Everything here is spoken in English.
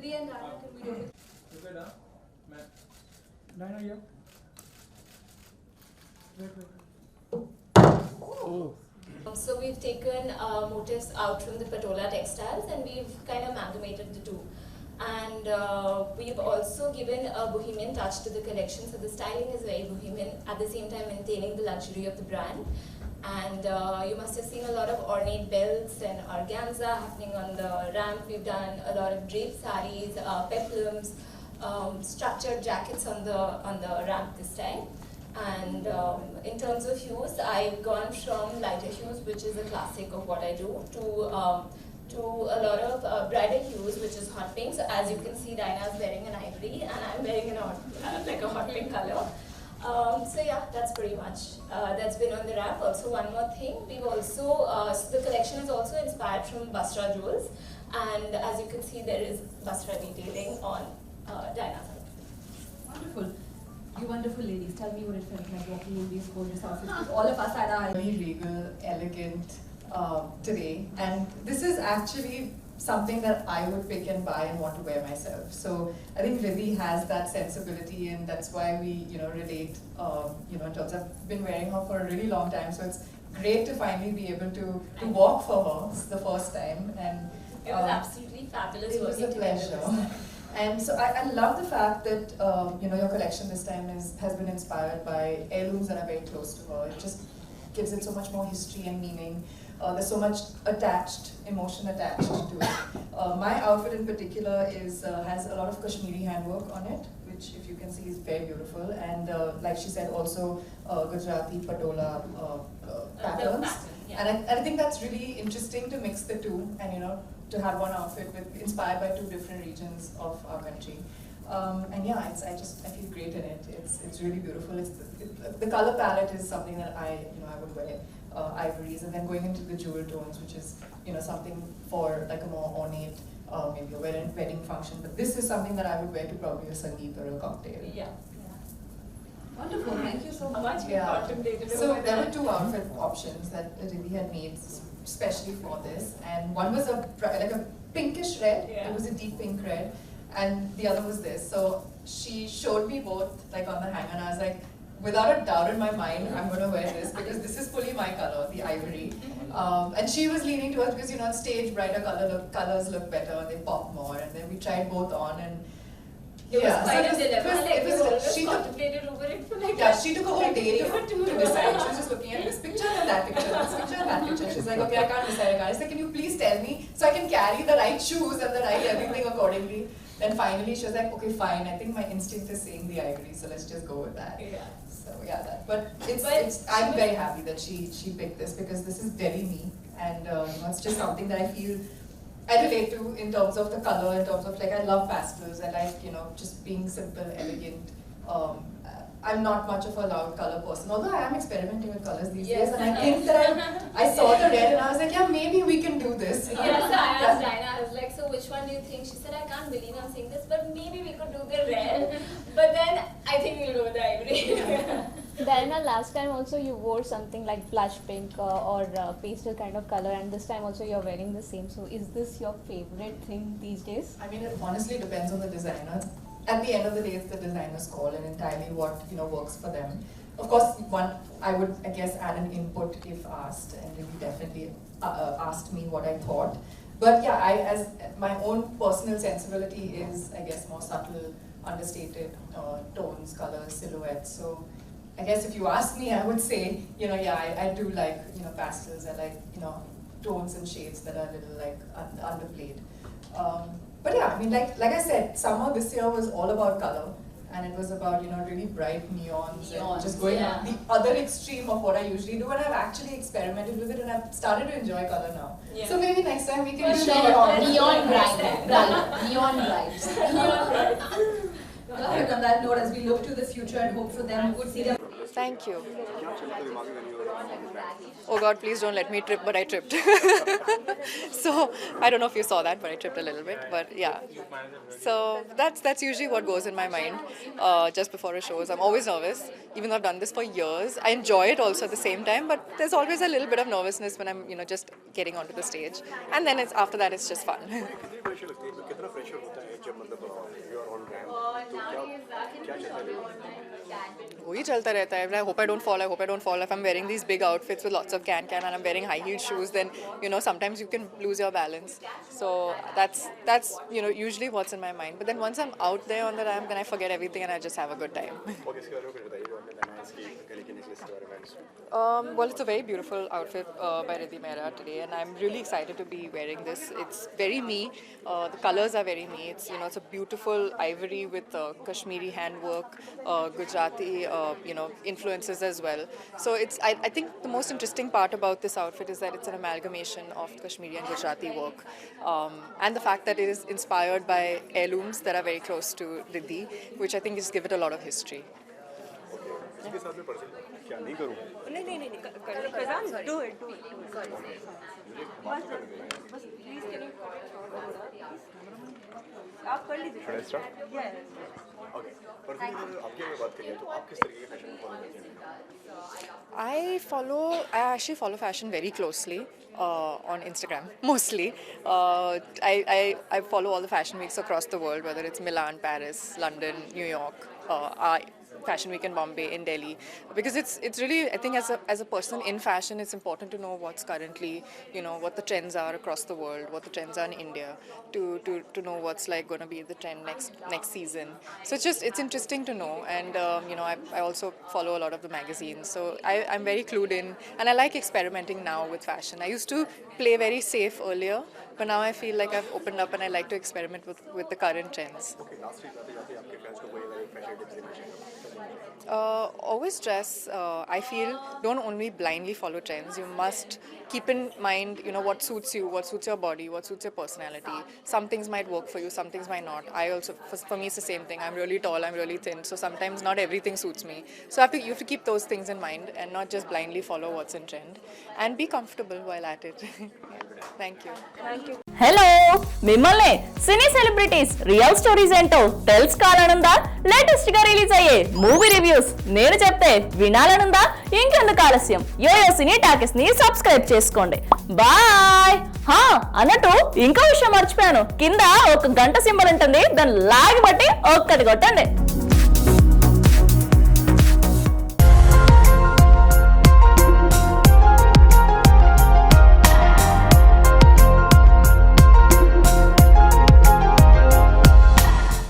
Didi and Dana can we do it? Dana here. Oh. So we've taken motifs out from the Patola textiles and we've kind of amalgamated the two. And we've also given a bohemian touch to the collection, so the styling is very bohemian, at the same time maintaining the luxury of the brand. And you must have seen a lot of ornate belts and organza happening on the ramp. We've done a lot of draped saris, peplums, structured jackets on the ramp this time. And in terms of hues, I've gone from lighter hues, which is a classic of what I do, to a lot of brighter hues, which is hot pinks. As you can see, Dinah's wearing an ivory, and I'm wearing like a hot pink color. So yeah, that's pretty much that's been on the ramp. Also, one more thing, we've also the collection is also inspired from Basra jewels, and as you can see, there is Basra detailing on Dinah's. Wonderful. You wonderful ladies, tell me what it felt like walking in these gorgeous outfits. All of us had our very regal, elegant today, and this is actually something that I would pick and buy and want to wear myself. So I think Ravi has that sensibility, and that's why we relate. In terms of I've been wearing her for a really long time, so it's great to finally be able to walk for her. It's the first time, and it was absolutely fabulous. It was a pleasure. And so I love the fact that your collection this time has been inspired by heirlooms that are very close to her. It just gives it so much more history and meaning. There's so much emotion attached to it. My outfit in particular has a lot of Kashmiri handwork on it, which if you can see is very beautiful. And like she said, also Gujarati Patola patterns. Yeah. And I think that's really interesting to mix the two, and to have one outfit inspired by two different regions of our country. And yeah, I feel great in it. It's really beautiful. The color palette is something that I would wear. Ivories, and then going into the jewel tones, which is something for like a more ornate, maybe a wedding function. But this is something that I would wear to probably a sangeet or a cocktail. Yeah. Wonderful, thank you so much. Yeah. So there were two outfit options that Ravi had made especially for this, and one was like a pinkish red. Yeah. It was a deep pink red, and the other was this. So she showed me both like on the hanger, and I was like, without a doubt in my mind, I'm going to wear this because this is fully my color, the ivory. And she was leaning towards, because on stage brighter colors look better, they pop more, and then we tried both on, and it was quite a dilemma. She contemplated over it for like she took a whole day to decide. She was just looking at this picture and that picture, this picture and that picture. She's like, okay, I can't decide. I said, can you please tell me so I can carry the right shoes and the right everything accordingly? Then finally she was like, okay, fine. I think my instinct is saying the ivory, so let's just go with that. Yeah. So yeah, that. But I'm very happy that she picked this, because this is very me, and it's just something that I feel I relate to in terms of the color, in terms of like I love pastels. I like just being simple, elegant. I'm not much of a loud color person, although I am experimenting with colors these days, and I think that I saw the red and I was like, yeah, maybe we can do this. Yes, I asked Dinah, I was like, so which one do you think? She said, I can't believe I'm saying this, but maybe we could do the red. But then I think we'll go with the ivory. Dinah, last time also you wore something like blush pink or pastel kind of color, and this time also you're wearing the same. So is this your favorite thing these days? I mean, it honestly depends on the designer. At the end of the day, it's the designer's call and entirely what works for them. Of course, I would add an input if asked, and Ravi definitely asked me what I thought. But yeah, as my own personal sensibility is, I guess, more subtle, understated tones, colors, silhouettes. So I guess if you ask me, I would say, I do like pastels. I like tones and shades that are a little like underplayed. But yeah, I mean, like I said, summer this year was all about color, and it was about really bright neons and just going the other extreme of what I usually do. And I've actually experimented with it, and I've started to enjoy color now. Yeah. So maybe next time we can do neon bright, neon bright. Perfect. On that note, as we look to the future and hope for them, we would see them. Thank you. Oh God, please don't let me trip, but I tripped. So I don't know if you saw that, but I tripped a little bit. But yeah, so that's usually what goes in my mind just before a show. I'm always nervous, even though I've done this for years. I enjoy it also at the same time, but there's always a little bit of nervousness when I'm just getting onto the stage, and then after that it's just fun. वही चलता रहता है. I hope I don't fall. If I'm wearing these big outfits with lots of can and I'm wearing high heel shoes, then sometimes you can lose your balance. So that's usually what's in my mind. But then once I'm out there on the ramp, then I forget everything and I just have a good time. Well, it's a very beautiful outfit by Riddhi Mehra today, and I'm really excited to be wearing this. It's very me. The colors are very me. It's a beautiful ivory with Kashmiri handwork, Gujarati influences as well. So I think the most interesting part about this outfit is that it's an amalgamation of Kashmiri and Gujarati work, and the fact that it is inspired by heirlooms that are very close to Riddhi, which I think just give it a lot of history. I actually follow fashion very closely on Instagram, mostly. I follow all the fashion weeks across the world, whether it's Milan, Paris, London, New York, Fashion Week in Bombay, in Delhi, because it's really, I think as a person in fashion, it's important to know what's currently, what the trends are across the world, what the trends are in India, to know what's like going to be the trend next season. So it's interesting to know, and I also follow a lot of the magazines, so I'm very clued in, and I like experimenting now with fashion. I used to play very safe earlier, but now I feel like I've opened up and I like to experiment with the current trends. Always dress, I feel, don't only blindly follow trends. You must keep in mind, what suits you, what suits your body, what suits your personality. Some things might work for you, some things might not. For me, it's the same thing. I'm really tall, I'm really thin, so sometimes not everything suits me. So you have to keep those things in mind and not just blindly follow what's in trend. And be comfortable while at it. Thank you. Hello మిమ్మల్ని సినీ celebrities real stories ఏంటో తెలుసుకోవాలనుందా? Latest గా release అయ్యే movie reviews నేను చెప్తే వినాలనుందా? ఇంకెందుకు ఆలస్యం, yo-yo సినీ talkies ని subscribe చేసుకోండి. బాయ్. అన్నట్టు ఇంకో విషయం మర్చిపోయాను, కింద ఒక గంట సింబల్ ఉంటుంది, దాన్ని లాగి బట్టి ఒక్కటి కొట్టండి.